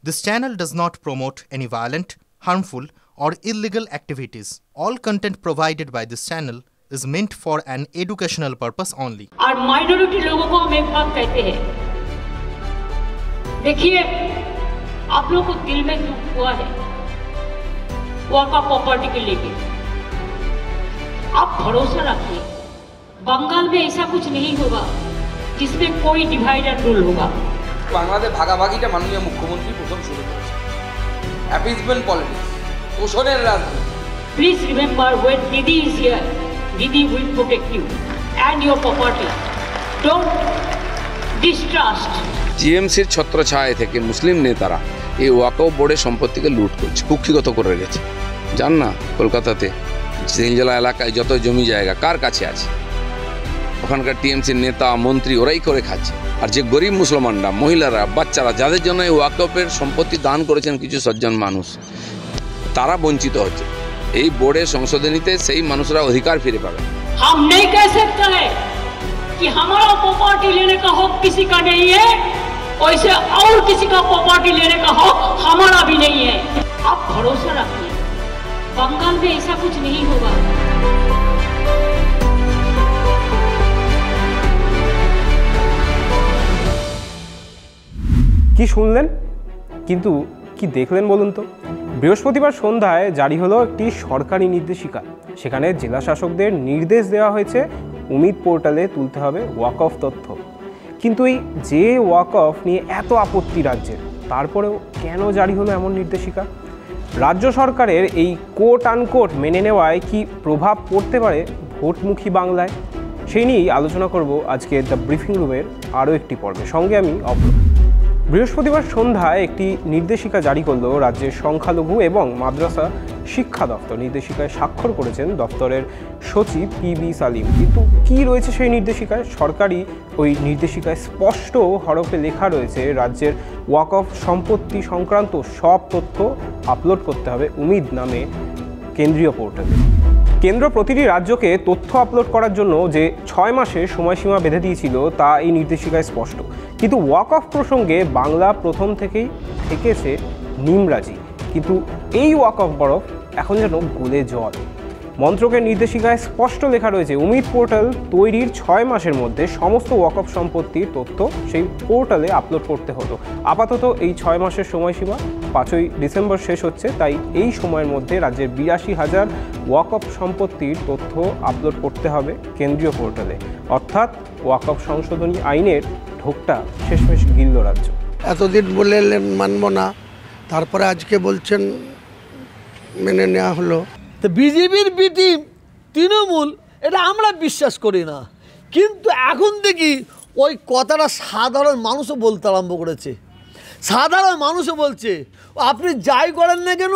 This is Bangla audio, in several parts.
This channel does not promote any violent, harmful, or illegal activities. All content provided by this channel is meant for an educational purpose only. और माइनॉरिटी लोगों को हम एक बात कहते हैं, देखिए आप लोगों को दिल में दुख हुआ है वक़्फ़ प्रॉपर्टी के लेके, आप भरोसा रखिए बंगाल में ऐसा कुछ नहीं होगा जिसमें कोई डिवाइड एंड रूल होगा। বাংলাদেশ ভাগাভাগিটা মাননীয় মুখ্যমন্ত্রী প্রথম শুরু করেছে। অ্যাপিজমেন্ট পলিটিক্স, তোষণের রাজনীতি। Please remember when Didi is here, Didi will protect you and your property. Don't distrust. জিএমসির ছত্রছায়া থেকে মুসলিম নেতারা এই ওয়াকফ বোর্ডের সম্পত্তিকে লুট করছে, কুক্ষিগত করে রেখেছে। জান না কলকাতাতে সিলজলা এলাকায় যত জমি জায়গা কার কাছে আছে, ওখানকার টিএমসির নেতা মন্ত্রী ওরাই করে খাচ্ছে। আর যে গরিব মুসলমানরা, মহিলারা, বাচ্চারা যাদের জন্য এই ওয়াকফের সম্পত্তি দান করেছেন কিছু সজ্জন মানুষ, তারা বঞ্চিত হচ্ছে। এই বোর্ডের সংশোধনীতে সেই মানুষরা অধিকার ফিরে পাবে। हम नहीं कह सकते हैं कि हमारा प्रॉपर्टी लेने का हक किसी का नहीं है, वैसे और किसी का प्रॉपर्टी लेने का हक हमारा भी नहीं है। आप भरोसा रखिए बंगाल में ऐसा कुछ नहीं होगा। কি শুনলেন, কিন্তু কি দেখলেন বলুন তো? বৃহস্পতিবার সন্ধ্যায় জারি হলো একটি সরকারি নির্দেশিকা। সেখানে জেলা শাসকদের নির্দেশ দেওয়া হয়েছে উমিদ পোর্টালে তুলতে হবে ওয়াকফ তথ্য। কিন্তু এই যে ওয়াকফ নিয়ে এত আপত্তি রাজ্যের, তারপরেও কেন জারি হলো এমন নির্দেশিকা? রাজ্য সরকারের এই কোট আনকোট মেনে নেওয়ায় কি প্রভাব পড়তে পারে ভোটমুখী বাংলায়? সেই নিয়েই আলোচনা করব আজকে দ্য ব্রিফিং রুমের আরও একটি পর্বে। সঙ্গে আমি অভ্র। বৃহস্পতিবার সন্ধ্যায় একটি নির্দেশিকা জারি করল রাজ্যের সংখ্যালঘু এবং মাদ্রাসা শিক্ষা দপ্তর। নির্দেশিকায় স্বাক্ষর করেছেন দপ্তরের সচিব PB সালিম। কিন্তু কি রয়েছে সেই নির্দেশিকায়? সরকারি ওই নির্দেশিকায় স্পষ্ট হরফে লেখা রয়েছে রাজ্যের ওয়াকফ সম্পত্তি সংক্রান্ত সব তথ্য আপলোড করতে হবে উমিদ নামে কেন্দ্রীয় পোর্টালে। কেন্দ্র প্রতিটি রাজ্যকে তথ্য আপলোড করার জন্য যে 6 মাসের সময়সীমা বেঁধে দিয়েছিল তা এই নির্দেশিকায় স্পষ্ট। কিন্তু ওয়াকফ প্রসঙ্গে বাংলা প্রথম থেকেই থেকেছে নিমরাজি। কিন্তু এই ওয়াকফ বরফ এখন যেন গলে জল। মন্ত্রকের নির্দেশিকায় স্পষ্ট লেখা রয়েছে উমিদ পোর্টাল তৈরির 6 মাসের মধ্যে সমস্ত ওয়াকফ সম্পত্তির তথ্য সেই পোর্টালে আপলোড করতে হতো। আপাতত এই 6 মাসের সময়সীমা 5ই ডিসেম্বর শেষ হচ্ছে, তাই এই সময়ের মধ্যে রাজ্যের 82,000 ওয়াকফ সম্পত্তির তথ্য আপলোড করতে হবে কেন্দ্রীয় পোর্টালে। অর্থাৎ ওয়াকফ সংশোধনী আইনের ঢোকটা শেষমেশ গিলল রাজ্য। এতদিন বললেন মানব না, তারপরে আজকে বলছেন মেনে নেওয়া হলো। তো বিজেপির বি টিম তৃণমূল, এটা আমরা বিশ্বাস করি না, কিন্তু এখন দেখি ওই কথাটা সাধারণ মানুষও বলতে আরম্ভ করেছে। সাধারণ মানুষও বলছে আপনি যাই করেন না কেন,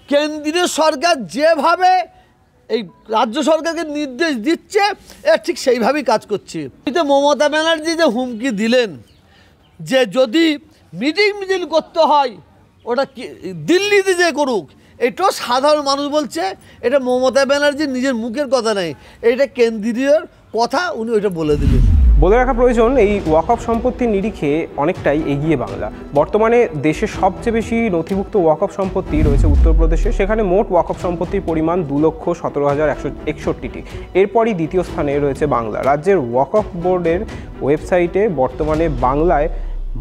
কেন্দ্রীয় সরকার যেভাবে এই রাজ্য সরকারকে নির্দেশ দিচ্ছে ঠিক সেইভাবেই কাজ করছে। মমতা ব্যানার্জি যে হুমকি দিলেন যে যদি মিটিং করতে হয় ওটা দিল্লিতে যে করুক, এটাও সাধারণ মানুষ বলছে এটা মমতা ব্যানার্জির নিজের মুখের কথা নেই, এটা কেন্দ্রীয় কথা, উনি ওইটা বলে দিলেন। বলে রাখা প্রয়োজন, এই ওয়াকফ সম্পত্তির নিরিখে অনেকটাই এগিয়ে বাংলা। বর্তমানে দেশের সবচেয়ে বেশি নথিভুক্ত ওয়াকফ সম্পত্তি রয়েছে উত্তরপ্রদেশে। সেখানে মোট ওয়াকফ সম্পত্তির পরিমাণ 2,17,161টি। এরপরই দ্বিতীয় স্থানে রয়েছে বাংলা। রাজ্যের ওয়াকফ বোর্ডের ওয়েবসাইটে বর্তমানে বাংলায়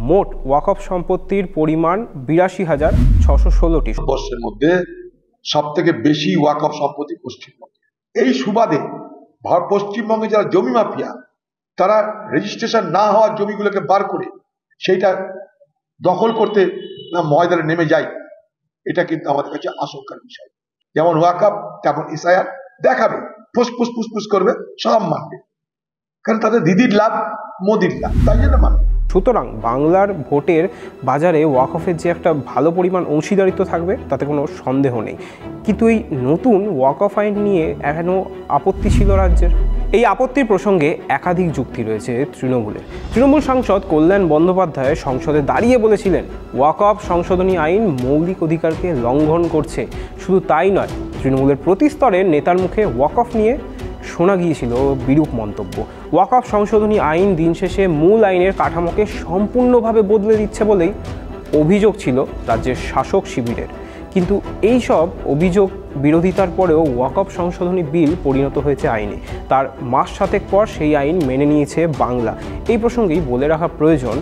মোট ওয়াকফ সম্পত্তির পরিমাণ 82,616টি। বর্ষের মধ্যে সব থেকে বেশি ওয়াকফ সম্পত্তি পশ্চিমবঙ্গে। এই সুবাদে পশ্চিমবঙ্গে যারা জমি মাফিয়া, তারা রেজিস্ট্রেশন না হওয়া জমিগুলোকে বার করে সেইটা দখল করতে না ময়দানে নেমে যায়। এটা কিন্তু আমাদের কাছে আশঙ্কার বিষয়। যেমন ওয়াকফ তেমন এসআইআর দেখাবে, ফুসফুস ফুসফুস করবে, সব মানবে, কারণ তাদের দিদির লাভ মোদির লাভ, তাই জন্য মানবে। সুতরাং বাংলার ভোটের বাজারে ওয়াকফের যে একটা ভালো পরিমাণ অংশীদারিত্ব থাকবে তাতে কোনো সন্দেহ নেই। কিন্তু এই নতুন ওয়াকফ আইন নিয়ে এখনও আপত্তি ছিল রাজ্যের। এই আপত্তির প্রসঙ্গে একাধিক যুক্তি রয়েছে তৃণমূলের। তৃণমূল সাংসদ কল্যাণ বন্দ্যোপাধ্যায় সংসদে দাঁড়িয়ে বলেছিলেন ওয়াকফ সংশোধনী আইন মৌলিক অধিকারকে লঙ্ঘন করছে। শুধু তাই নয়, তৃণমূলের প্রতি স্তরের নেতার মুখে ওয়াকফ নিয়ে শোনা গিয়েছিল বিরূপ মন্তব্য। ওয়াকফ সংশোধনী আইন দিন শেষে মূল আইনের কাঠামোকে সম্পূর্ণভাবে বদলে দিচ্ছে বলেই অভিযোগ ছিল রাজ্যের শাসক শিবিরের। কিন্তু এই সব অভিযোগ বিরোধিতার পরেও ওয়াকফ সংশোধনী বিল পরিণত হয়েছে আইনে। তার মাস 7 পর সেই আইন মেনে নিয়েছে বাংলা। এই প্রসঙ্গেই বলে রাখা প্রয়োজন,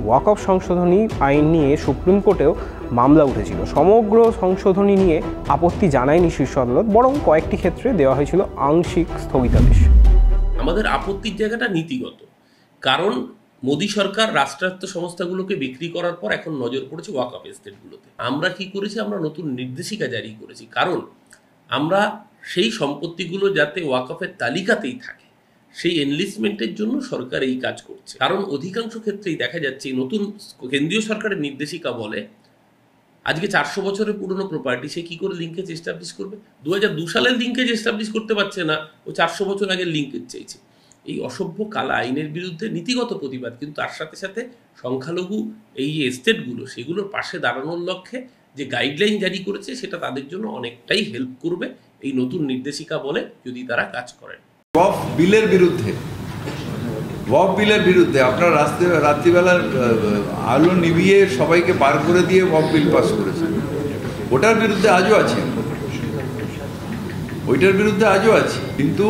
ওয়াকফ সংশোধনী আইন নিয়ে সুপ্রিম কোর্টেও মামলা উঠেছিল। সমগ্র সংশোধনী নিয়ে আপত্তি জানায়নি শীর্ষ আদালত, বরং কয়েকটি ক্ষেত্রে দেওয়া হয়েছিল আংশিক স্থগিতাদেশ। আমাদের আপত্তির জায়গাটা নীতিগত, কারণ মোদী সরকার রাষ্ট্রায়ত্ত সংস্থাগুলোকে বিক্রি করার পর এখন নজর পড়েছে ওয়াকফ এস্টেটগুলোতে। আমরা কি করেছি, আমরা নতুন নির্দেশিকা জারি করেছি, কারণ আমরা সেই সম্পত্তিগুলো যাতে ওয়াকফের তালিকাতেই থাকে সেই এনলিস্টমেন্টের জন্য সরকার এই কাজ করছে। কারণ অধিকাংশ ক্ষেত্রেই দেখা যাচ্ছে নতুন কেন্দ্রীয় সরকারের নির্দেশিকা বলে আজকে 400 বছরের পুরনো প্রপার্টি সে কি করে লিঙ্কেজ এস্টাবলিশ করবে। 2002 সালের লিঙ্কেজ এস্টাবলিশ করতে পারছে না, ও 400 বছর আগের লিঙ্কেজ চাইছে। এই অসভ্য কালা আইনের বিরুদ্ধে নীতিগত প্রতিবাদ, কিন্তু তার সাথে সাথে সংখ্যালঘু এই যে এস্টেটগুলো সেগুলোর পাশে দাঁড়ানোর লক্ষ্যে যে গাইডলাইন জারি করেছে সেটা তাদের জন্য অনেকটাই হেল্প করবে এই নতুন নির্দেশিকা বলে যদি তারা কাজ করেন। ওয়াকফ বিলের বিরুদ্ধে আপনার রাত্রিবেলা আলো নিভিয়ে সবাইকে বার করে দিয়ে ওয়াকফ বিল পাস করেছেন। ওটার বিরুদ্ধে আজও আছে, ওইটার বিরুদ্ধে আজও আছে। কিন্তু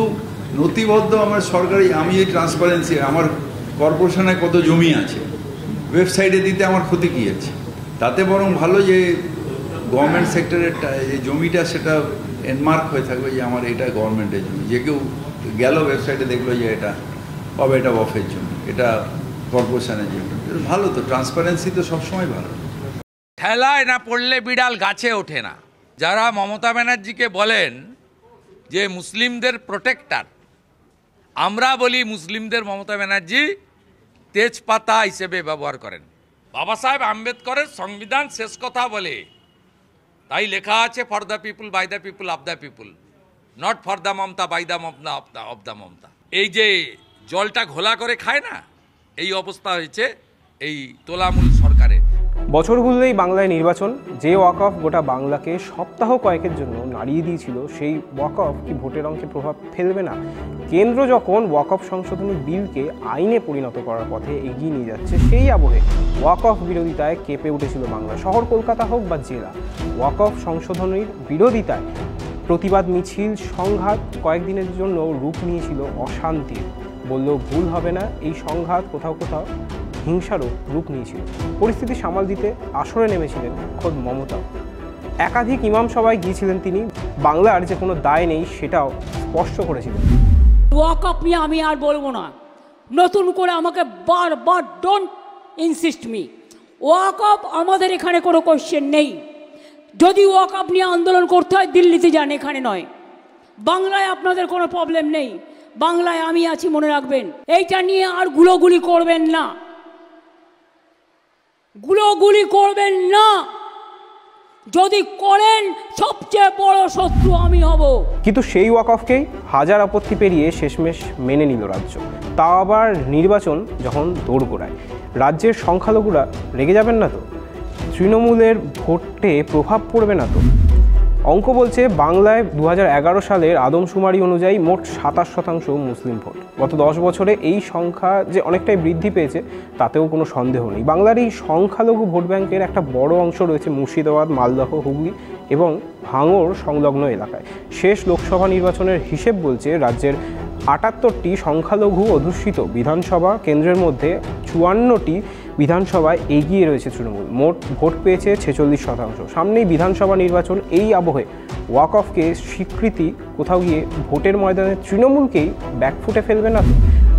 নথিবদ্ধ আমার সরকারি, আমি এই ট্রান্সপারেন্সি, আমার কর্পোরেশনে কত জমি আছে ওয়েবসাইটে দিতে আমার ক্ষতি কী আছে? তাতে বরং ভালো যে গভর্নমেন্ট সেক্টরের যে জমিটা সেটা এনমার্ক হয়ে থাকবে যে আমার এটা গভর্নমেন্টের জমি। যে কেউ গেল ওয়েবসাইটে দেখলো যে এটা পাবে, এটা ওয়াকফের জমি, এটা কর্পোরেশনের জমি। ভালো তো, ট্রান্সপারেন্সি তো সবসময় ভালো। ঠেলায় না পড়লে বিড়াল গাছে ওঠে না। যারা মমতা ব্যানার্জিকে বলেন যে মুসলিমদের প্রোটেক্টর, আমরা বলি মুসলিমদের মমতা ব্যানার্জি তেজপাতা হিসেবে ব্যবহার করেন। বাবা সাহেব আম্বেদকরের সংবিধান শেষ কথা বলে, তাই লেখা আছে for the people, by the people, of the people, not for the Mamata, by the Mamata, of the Mamata. এই যে জলটা ঘোলা করে খায় না, এই অবস্থা হয়েছে এই তোলামূল সরকারের। বছর ঘুরলেই বাংলায় নির্বাচন। যে ওয়াকফ গোটা বাংলাকে সপ্তাহ কয়েকের জন্য নাড়িয়ে দিয়েছিল, সেই ওয়াকফ কি ভোটের অঙ্কে প্রভাব ফেলবে না? কেন্দ্র যখন ওয়াকফ সংশোধনী বিলকে আইনে পরিণত করার পথে এগিয়ে নিয়ে যাচ্ছে, সেই আবহে ওয়াকফ বিরোধিতায় কেঁপে উঠেছিল বাংলা। শহর কলকাতা হোক বা জেলা, ওয়াকফ সংশোধনীর বিরোধিতায় প্রতিবাদ মিছিল, সংঘাত কয়েকদিনের জন্য রূপ নিয়েছিল অশান্তির। বললেও ভুল হবে না, এই সংঘাত কোথাও কোথাও হিংসারও রূপ নিয়েছিল। পরিস্থিতি সামাল দিতে আসরে নেমেছিলেন খোদ মমতা। একাধিক ইমাম সভায় গিয়েছিলেন তিনি। বাংলার যে কোনো দায় নেই সেটাও স্পষ্ট করেছিলেন। ওয়াকফ নিয়ে আমি আর বলবো না, নতুন করে আমাকে বারবার ডোন্ট ইনসিস্ট মি। ওয়াকফ আমাদের এখানে কোনো কোশ্চেন নেই। যদি ওয়াকফ নিয়ে আন্দোলন করতে হয় দিল্লিতে যান, এখানে নয়। বাংলায় আপনাদের কোনো প্রবলেম নেই, বাংলায় আমি আছি, মনে রাখবেন। এইটা নিয়ে আর গুলোগুলি করবেন না, গুলোগুলি করবেন না। যদি করেন সবচেয়ে বড় শত্রু আমি হব। কিন্তু সেই ওয়াকফকেই হাজার আপত্তি পেরিয়ে শেষমেশ মেনে নিল রাজ্য। তাও আবার নির্বাচন যখন দোরগোড়ায়। রাজ্যের সংখ্যালঘুরা রেগে যাবেন না তো? তৃণমূলের ভোটে প্রভাব পড়বে না তো? অঙ্ক বলছে বাংলায় 2011 সালের আদমশুমারি অনুযায়ী মোট 27% মুসলিম ভোট। গত 10 বছরে এই সংখ্যা যে অনেকটাই বৃদ্ধি পেয়েছে তাতেও কোনো সন্দেহ নেই। বাংলার এই সংখ্যালঘু ভোট ব্যাংকের একটা বড় অংশ রয়েছে মুর্শিদাবাদ, মালদহ, হুগলি এবং ভাঙড় সংলগ্ন এলাকায়। শেষ লোকসভা নির্বাচনের হিসেব বলছে রাজ্যের 78টি সংখ্যালঘু অধ্যুষিত বিধানসভা কেন্দ্রের মধ্যে 54টি বিধানসভায় এগিয়ে রয়েছে তৃণমূল। মোট ভোট পেয়েছে 46%। সামনেই বিধানসভা নির্বাচন, এই আবহে ওয়াকফকে স্বীকৃতি কোথাও গিয়ে ভোটের ময়দানে তৃণমূলকেই ব্যাকফুটে ফেলবে না তো?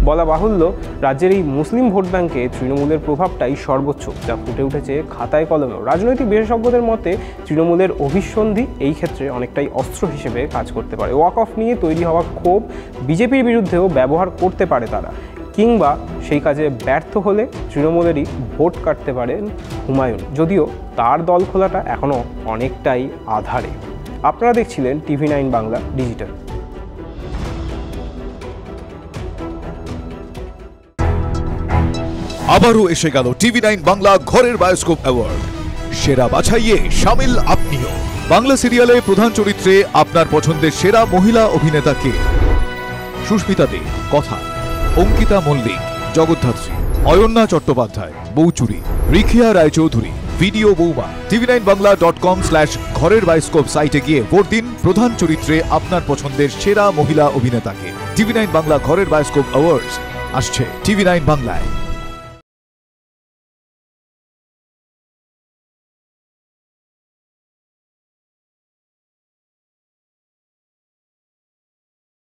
বলা বাহুল্য, রাজ্যের এই মুসলিম ভোট ব্যাংকে তৃণমূলের প্রভাবটাই সর্বোচ্চ, যা ফুটে উঠেছে খাতায় কলমেও। রাজনৈতিক বিশেষজ্ঞদের মতে তৃণমূলের অভিসন্ধি এই ক্ষেত্রে অনেকটাই অস্ত্র হিসেবে কাজ করতে পারে। ওয়াকফ নিয়ে তৈরি হওয়া ক্ষোভ বিজেপির বিরুদ্ধেও ব্যবহার করতে পারে তারা, কিংবা সেই কাজে ব্যর্থ হলে তৃণমূলেরই ভোট কাটতে পারেন হুমায়ুন, যদিও তার দল খোলাটা এখনও অনেকটাই আধারে। আপনারা দেখছিলেন TV9 বাংলা ডিজিটাল। আবারও এসে গেল TV9 বাংলা ঘরের বায়োস্কোপ অ্যাওয়ার্ড। সেরা বাছাইয়ে শামিল আপনিও। বাংলা সিরিয়ালে প্রধান চরিত্রে আপনার পছন্দের সেরা মহিলা অভিনেতা কে? সুস্মিতা দে কথা, অঙ্কিতা মল্লিক জগদ্ধাত্রী, অয়ন্যা চট্টোপাধ্যায় বৌচুরি, রিখিয়া রায়চৌধুরী ভিডিও বৌমা। tv9bangla.com/ঘরের বায়োস্কোপ সাইটে গিয়ে ভোট দিন প্রধান চরিত্রে আপনার পছন্দের সেরা মহিলা অভিনেতাকে। TV9 বাংলা ঘরের বায়োস্কোপ অ্যাওয়ার্ডস আসছে TV9 বাংলায়।